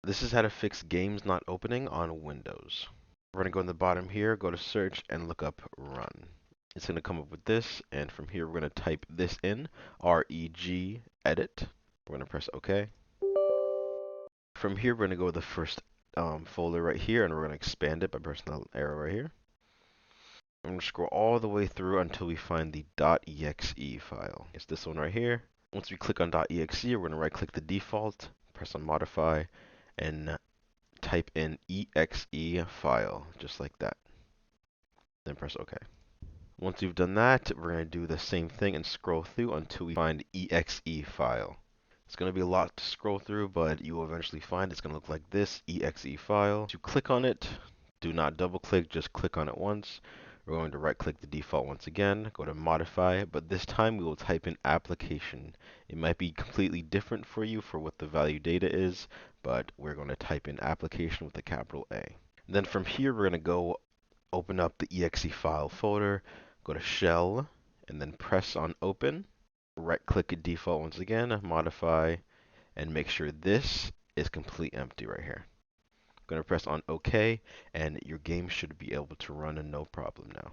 This is how to fix games not opening on Windows. We're going to go in the bottom here, go to search, and look up run. It's going to come up with this, and from here we're going to type this in, reg edit. We're going to press OK. From here we're going to go to the first folder right here, and we're going to expand it by pressing the arrow right here. I'm going to scroll all the way through until we find the .exe file. It's this one right here. Once we click on .exe, we're going to right click the default, press on modify, and type in exe file, just like that. Then press OK. Once you've done that, we're going to do the same thing and scroll through until we find exe file. It's going to be a lot to scroll through, but you will eventually find it's going to look like this, exe file. To click on it, do not double click, just click on it once. We're going to right click the default once again, go to modify, but this time we will type in application. It might be completely different for you for what the value data is, but we're going to type in application with a capital A. And then from here, we're going to go open up the exe file folder, go to shell, and then press on open. Right click at default once again, modify, and make sure this is completely empty right here. I'm going to press on OK, and your game should be able to run no problem now.